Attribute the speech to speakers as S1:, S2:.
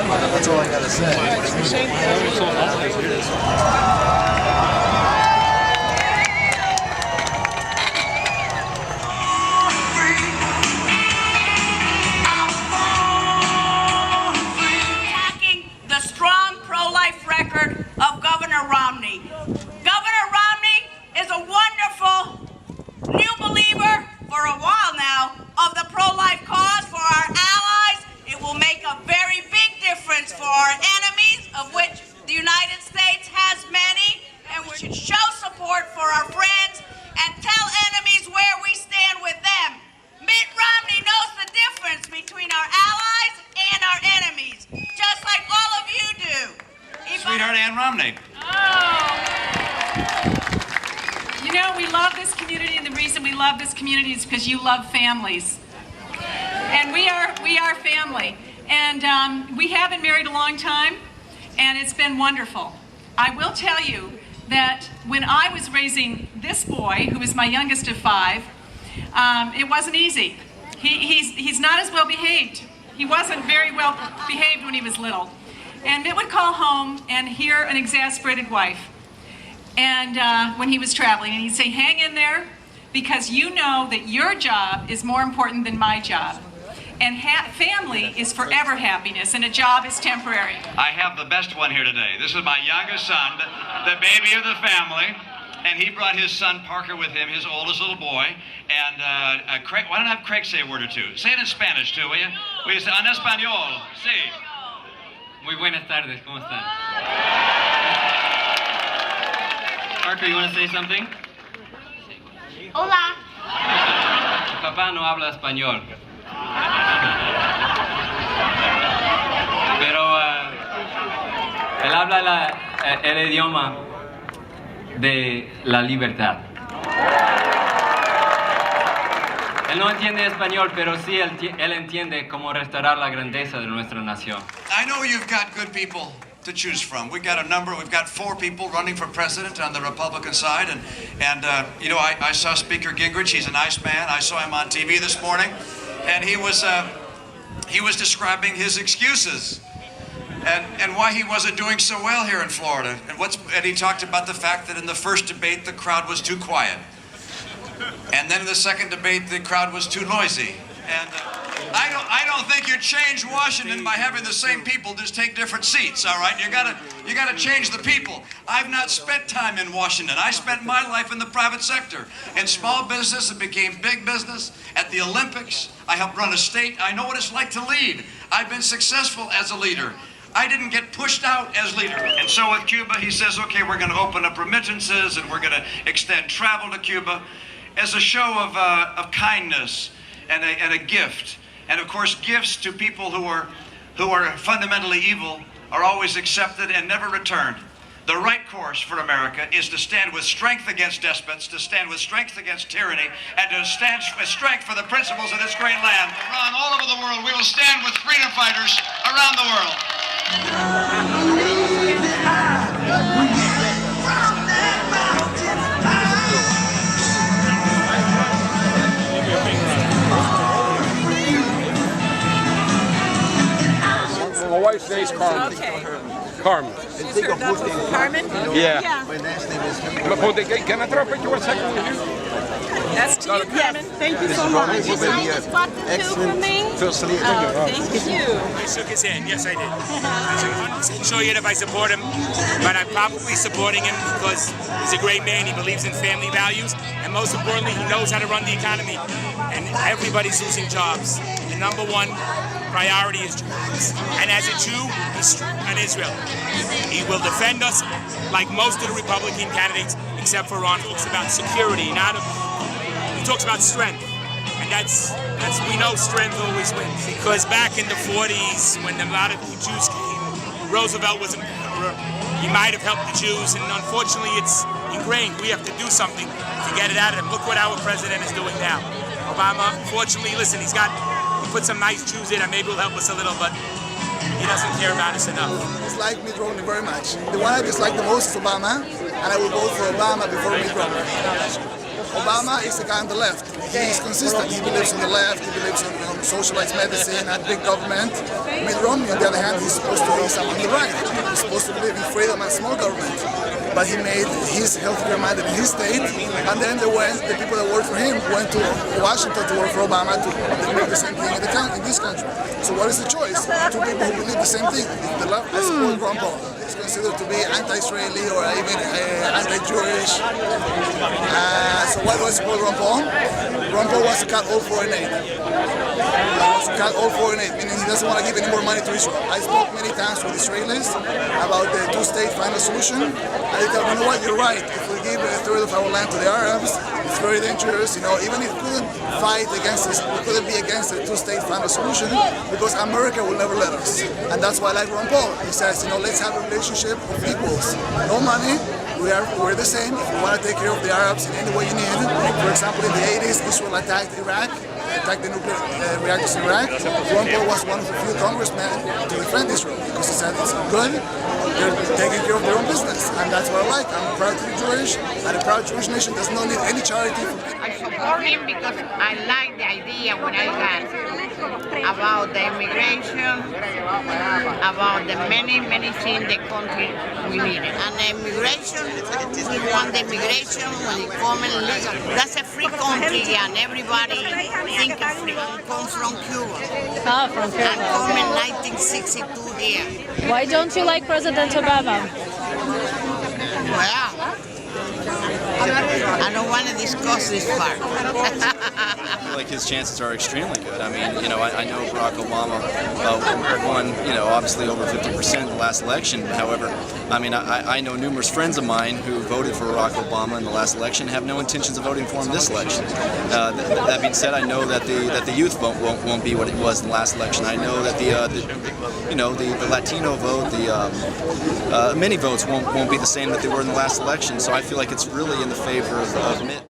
S1: That's all I gotta say.
S2: Attacking the strong pro-life record of Governor Romney. Governor Romney is a wonderful new believer for a while now of the pro-life cause. For our allies, it will make a very big difference. For our enemies, of which the United States has many, and we should show support for our friends and tell enemies where we stand with them. Mitt Romney knows the difference between our allies and our enemies, just like all of you do.
S3: Sweetheart Ann Romney.
S4: You know, we love this community, and the reason we love this community is because you love families. And we are family. And we have been married a long time, and it's been wonderful. I will tell you that when I was raising this boy, who is my youngest of 5, it wasn't easy. He's not as well behaved. He wasn't very well behaved when he was little. And Mitt would call home and hear an exasperated wife. And when he was traveling, and he'd say, hang in there, because you know that your job is more important than my job. And family is forever happiness, and a job is temporary.
S3: I have the best one here today. This is my youngest son, the baby of the family. And he brought his son Parker with him, his oldest little boy. And Craig, why don't I have Craig say a word or two? Say it in Spanish too, will you? Will you say en español? Sí.
S5: Muy buenas tardes, ¿cómo están? Parker, you want to say something?
S2: Hola.
S5: Papá no habla español. Pero él habla el idioma de la libertad. Él no entiende español, pero sí él entiende cómo restaurar la grandeza de nuestra nación.
S3: I know you've got good people to choose from. We've got 4 people running for president on the Republican side, and you know, I saw Speaker Gingrich. He's a nice man. I saw him on TV this morning, and he was describing his excuses and why he wasn't doing so well here in Florida. And he talked about the fact that in the first debate the crowd was too quiet, and then in the second debate the crowd was too noisy. And I don't think you change Washington by having the same people just take different seats. All right, you gotta change the people. I've not spent time in Washington. I spent my life in the private sector. In small business, it became big business. At the Olympics, I helped run a state. I know what it's like to lead. I've been successful as a leader. I didn't get pushed out as leader. And so with Cuba, he says, okay, we're going to open up remittances and we're going to extend travel to Cuba as a show of kindness and a gift. And of course, gifts to people who are fundamentally evil are always accepted and never returned. The right course for America is to stand with strength against despots, to stand with strength against tyranny, and to stand with strength for the principles of this great land. Around all over the world, we will stand with freedom fighters around the world.
S6: My wife's name is Carmen.
S4: Okay.
S6: Carmen.
S4: She's her double. Carmen?
S6: Yeah.
S1: My last name is
S6: Can I throw a picture 1 second with you?
S4: That's to you, Carmen. Thank you so much.
S1: You signed this button too for me?
S6: First lead.
S4: Thank you.
S7: I shook his hand. Yes, I did. I'm 100% sure yet if I support him, but I'm probably supporting him because he's a great man. He believes in family values, and most importantly, he knows how to run the economy. And everybody's losing jobs. The number one priority is jobs. And as a Jew, he's strong on Israel. He will defend us like most of the Republican candidates, except for Ron, who talks about security, he talks about strength. And that's we know strength always wins. Because back in the 40s, when a lot of the Jews came, Roosevelt was emperor. He might have helped the Jews, and unfortunately it's ingrained. We have to do something to get it out of them. Look what our president is doing now. Obama, fortunately, listen, he put some nice Jews in, and maybe will help us a little, but he doesn't care about us enough.
S1: I dislike Mitt Romney very much. The one I dislike the most is Obama, and I will vote for Obama before Mitt Romney. Obama is the guy on the left. He is consistent. He believes on the left. He believes on socialized medicine and big government. Mitt Romney, on the other hand, he's supposed to be someone on the right. He's supposed to believe in freedom and small government. But he made his healthcare mandate in his state, and then the people that worked for him went to Washington to work for Obama to make the same thing in this country. So what is the choice? Two people who believe the same thing. The left, I support Ron Paul. He's considered to be anti-Israeli or even anti-Jewish. So why do I support Ron Paul? Ron Paul wants to cut all foreign aid. Meaning he doesn't want to give any more money to Israel. I spoke many times with Israelis about the two-state final solution, and they tell me, you know what, you're right. If we give a third of our land to the Arabs, it's very dangerous. Even if we couldn't fight against this, we couldn't be against the two-state final solution because America will never let us. And that's why I like Ron Paul. He says, let's have a relationship of equals. No money. We're the same. If you want to take care of the Arabs in any way you need. For example, in the 80s, Israel attacked Iraq, attacked the nuclear reactors in Iraq. Ron Paul was one of the few congressmen to defend Israel because he said it's good, they're taking care of their own business. And that's what I like. I'm proud to be Jewish, and a proud Jewish nation does not need any charity from me.
S8: I support him because I like the idea when I got about the immigration, about the many things the country we need. And the immigration, we want the immigration when it comes legal. That's a free country and everybody think it's free. I come from Cuba.
S9: Oh, from Cuba.
S8: I come in 1962 here.
S9: Why don't you like President Obama?
S8: Well, I don't want to discuss this part.
S10: I feel like his chances are extremely good. I mean, I know Barack Obama won, obviously over 50% in the last election. However, I mean, I know numerous friends of mine who voted for Barack Obama in the last election have no intentions of voting for him this election. That being said, I know that the youth vote won't be what it was in the last election. I know that the Latino vote, many votes won't be the same that they were in the last election. So I feel like it's really in the favor of Mitt.